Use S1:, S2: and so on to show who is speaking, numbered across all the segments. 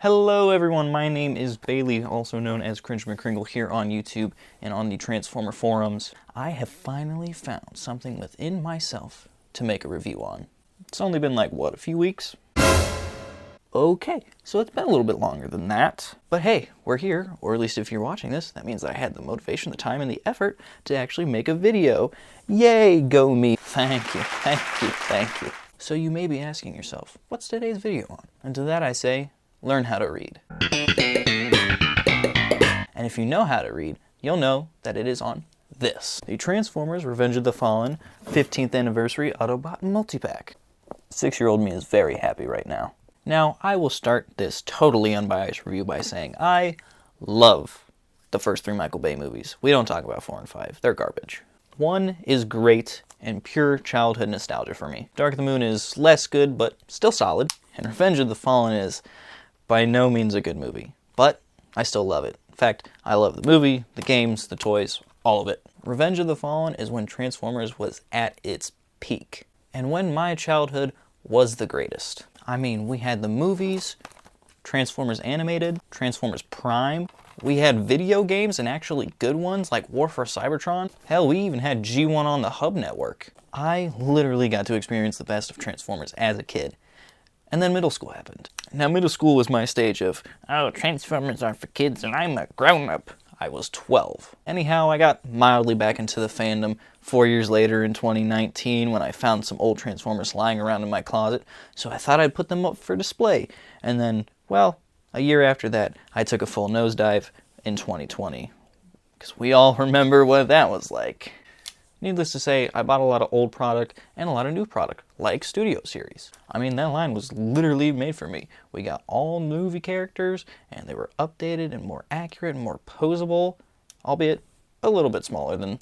S1: Hello everyone, my name is Bailey, also known as CringeMcCringle here on YouTube and on the Transformer forums. I have finally found something within myself to make a review on. It's only been like, what, a few weeks? Okay, so it's been a little bit longer than that. But hey, we're here, or at least if you're watching this, that means I had the motivation, the time, and the effort to actually make a video. Yay, go me. Thank you, thank you, thank you. So you may be asking yourself, what's today's video on? And to that I say, learn how to read. And if you know how to read, you'll know that it is on this. The Transformers Revenge of the Fallen 15th Anniversary Autobot Multipack. 6-year-old me is very happy right now. Now, I will start this totally unbiased review by saying I love the first 3 Michael Bay movies. We don't talk about 4 and 5. They're garbage. 1 is great and pure childhood nostalgia for me. Dark of the Moon is less good, but still solid. And Revenge of the Fallen is by no means a good movie, but I still love it. In fact, I love the movie, the games, the toys, all of it. Revenge of the Fallen is when Transformers was at its peak, and when my childhood was the greatest. I mean, we had the movies, Transformers Animated, Transformers Prime. We had video games, and actually good ones, like War for Cybertron. Hell, we even had G1 on the Hub Network. I literally got to experience the best of Transformers as a kid. And then middle school happened. Now, middle school was my stage of, oh, Transformers are for kids and I'm a grown-up. I was 12. Anyhow, I got mildly back into the fandom 4 years later in 2019 when I found some old Transformers lying around in my closet, so I thought I'd put them up for display. And then, well, a year after that, I took a full nosedive in 2020. Because we all remember what that was like. Needless to say, I bought a lot of old product and a lot of new product, like Studio Series. I mean, that line was literally made for me. We got all movie characters, and they were updated and more accurate and more posable, albeit a little bit smaller than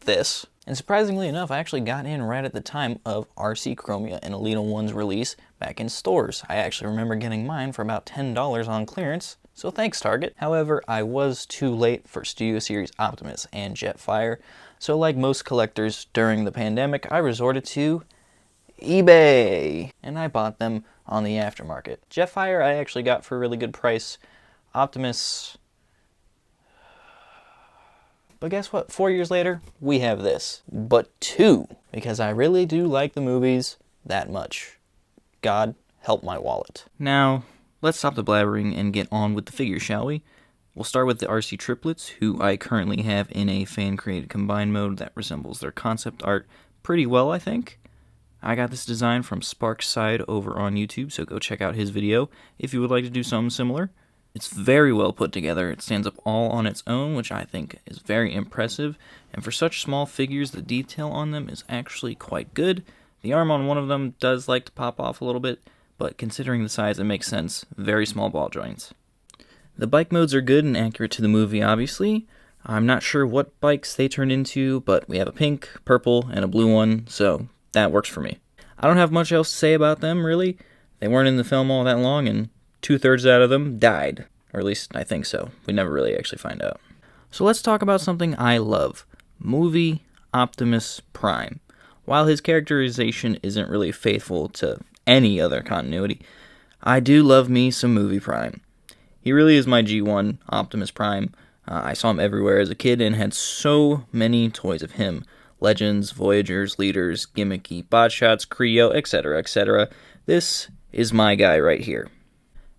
S1: this. And surprisingly enough, I actually got in right at the time of RC Chromia and Alita 1's release back in stores. I actually remember getting mine for about $10 on clearance, so thanks Target. However, I was too late for Studio Series Optimus and Jetfire, so like most collectors during the pandemic, I resorted to eBay, and I bought them on the aftermarket. Jetfire I actually got for a really good price. Optimus... But guess what? 4 years later, we have this. But 2, because I really do like the movies that much. God help my wallet. Now, let's stop the blabbering and get on with the figures, shall we? We'll start with the RC triplets, who I currently have in a fan-created combined mode that resembles their concept art pretty well, I think. I got this design from Sparkside over on YouTube, so go check out his video if you would like to do something similar. It's very well put together. It stands up all on its own, which I think is very impressive, and for such small figures, the detail on them is actually quite good. The arm on one of them does like to pop off a little bit, but considering the size, it makes sense. Very small ball joints. The bike modes are good and accurate to the movie, obviously. I'm not sure what bikes they turned into, but we have a pink, purple, and a blue one, so that works for me. I don't have much else to say about them, really. They weren't in the film all that long, and 2/3 out of them died. Or at least, I think so. We never really actually find out. So let's talk about something I love. Movie Optimus Prime. While his characterization isn't really faithful to any other continuity, I do love me some Movie Prime. He really is my G1 Optimus Prime. I saw him everywhere as a kid and had so many toys of him. Legends, Voyagers, Leaders, Gimmicky, Botshots, Creo, etc., etc. This is my guy right here.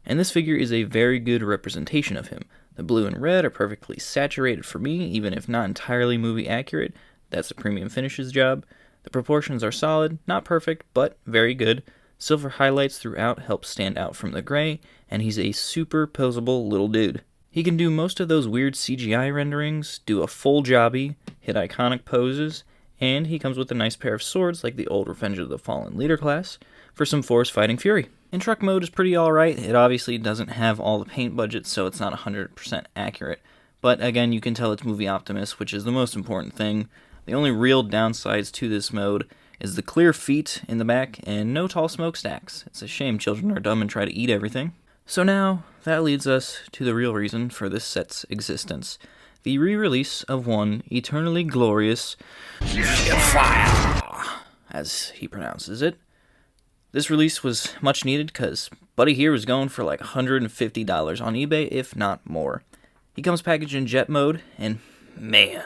S1: And this figure is a very good representation of him. The blue and red are perfectly saturated for me, even if not entirely movie accurate. That's the premium finishes job. The proportions are solid, not perfect, but very good. Silver highlights throughout help stand out from the gray, and he's a super posable little dude. He can do most of those weird CGI renderings, do a full jobby, hit iconic poses, and he comes with a nice pair of swords like the old Revenge of the Fallen Leader class for some force fighting fury. And truck mode is pretty alright. It obviously doesn't have all the paint budget, so it's not 100% accurate. But again, you can tell it's Movie Optimus, which is the most important thing. The only real downsides to this mode is the clear feet in the back and no tall smokestacks. It's a shame children are dumb and try to eat everything. So now, that leads us to the real reason for this set's existence. The re-release of one eternally glorious Jetfire, as he pronounces it. This release was much needed because Buddy here was going for like $150 on eBay, if not more. He comes packaged in jet mode, and man,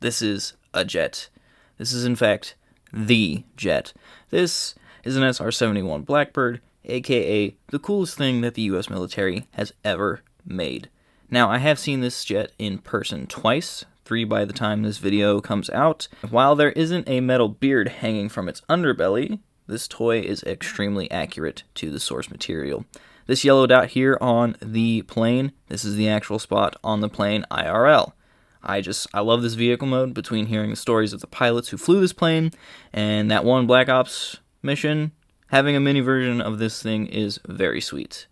S1: this is a jet. This is in fact the jet. This is an SR-71 Blackbird, aka the coolest thing that the US military has ever made. Now, I have seen this jet in person twice, 3 by the time this video comes out. While there isn't a metal beard hanging from its underbelly, this toy is extremely accurate to the source material. This yellow dot here on the plane, this is the actual spot on the plane IRL. I love this vehicle mode. Between hearing the stories of the pilots who flew this plane and that one Black Ops mission, having a mini version of this thing is very sweet.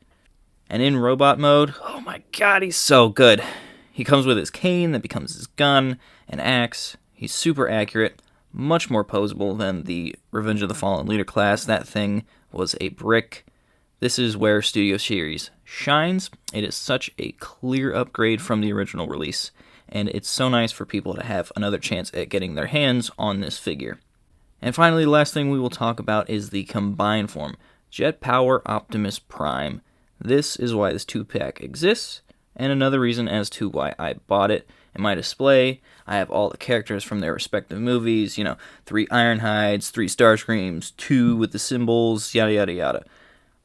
S1: And in robot mode, oh my god, he's so good. He comes with his cane that becomes his gun, an axe. He's super accurate, much more posable than the Revenge of the Fallen Leader class. That thing was a brick. This is where Studio Series shines. It is such a clear upgrade from the original release, and it's so nice for people to have another chance at getting their hands on this figure. And finally, the last thing we will talk about is the combined form, Jet Power Optimus Prime. This is why this 2-pack exists, and another reason as to why I bought it. In my display, I have all the characters from their respective movies, 3 Ironhides, 3 Starscreams, 2 with the symbols, yada yada yada.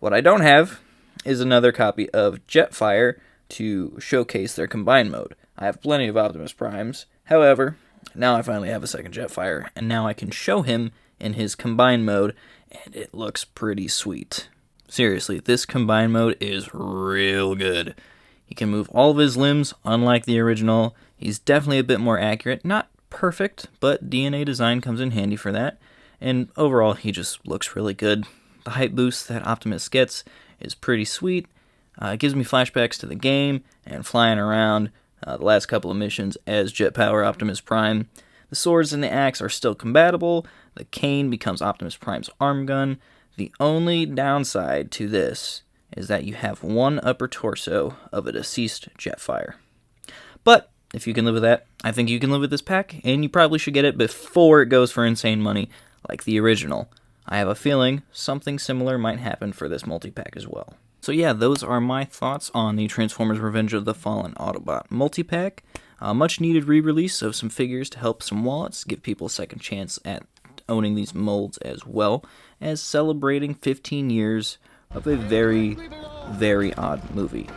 S1: What I don't have is another copy of Jetfire to showcase their combined mode. I have plenty of Optimus Primes, however, now I finally have a second Jetfire, and now I can show him in his combined mode, and it looks pretty sweet. Seriously, this combined mode is real good. He can move all of his limbs, unlike the original. He's definitely a bit more accurate. Not perfect, but DNA design comes in handy for that. And overall, he just looks really good. The height boost that Optimus gets is pretty sweet. It gives me flashbacks to the game and flying around the last couple of missions as Jet Power Optimus Prime. The swords and the axe are still compatible. The cane becomes Optimus Prime's arm gun. The only downside to this is that you have one upper torso of a deceased Jetfire. But if you can live with that, I think you can live with this pack, and you probably should get it before it goes for insane money like the original. I have a feeling something similar might happen for this multi-pack as well. So yeah, those are my thoughts on the Transformers Revenge of the Fallen Autobot Multipack. A much needed re-release of some figures to help some wallets, give people a second chance at owning these molds, as well as celebrating 15 years of a very, very odd movie.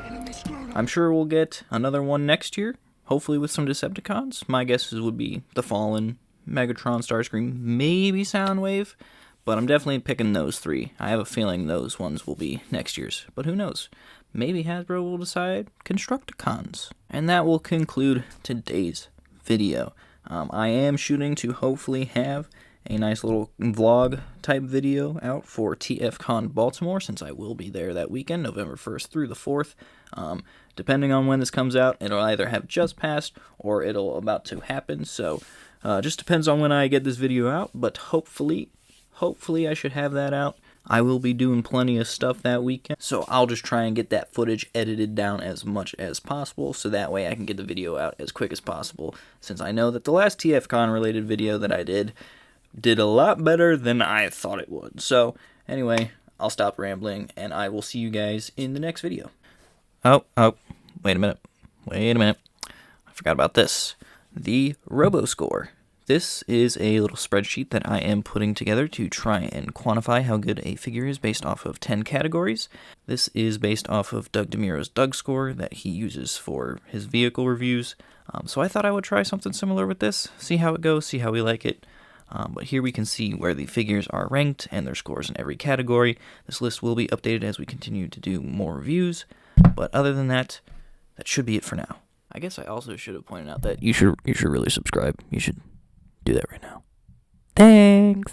S1: I'm sure we'll get another one next year, hopefully with some Decepticons. My guesses would be The Fallen, Megatron, Starscream, maybe Soundwave, but I'm definitely picking those 3. I have a feeling those ones will be next year's, but who knows? Maybe Hasbro will decide Constructicons. And that will conclude today's video. I am shooting to hopefully have a nice little vlog type video out for TFCon Baltimore, since I will be there that weekend, November 1st through the 4th. Depending on when this comes out, it'll either have just passed or it'll about to happen, so just depends on when I get this video out, but hopefully I should have that out. I will be doing plenty of stuff that weekend, so I'll just try and get that footage edited down as much as possible, so that way I can get the video out as quick as possible, since I know that the last TFCon related video that I did a lot better than I thought it would. So anyway, I'll stop rambling, and I will see you guys in the next video. Oh, wait a minute. I forgot about this. The RoboScore. This is a little spreadsheet that I am putting together to try and quantify how good a figure is based off of 10 categories. This is based off of Doug DeMuro's Doug score that he uses for his vehicle reviews. So I thought I would try something similar with this, see how it goes, see how we like it. But here we can see where the figures are ranked and their scores in every category. This list will be updated as we continue to do more reviews. But other than that, that should be it for now. I guess I also should have pointed out that you should really subscribe. You should do that right now. Thanks!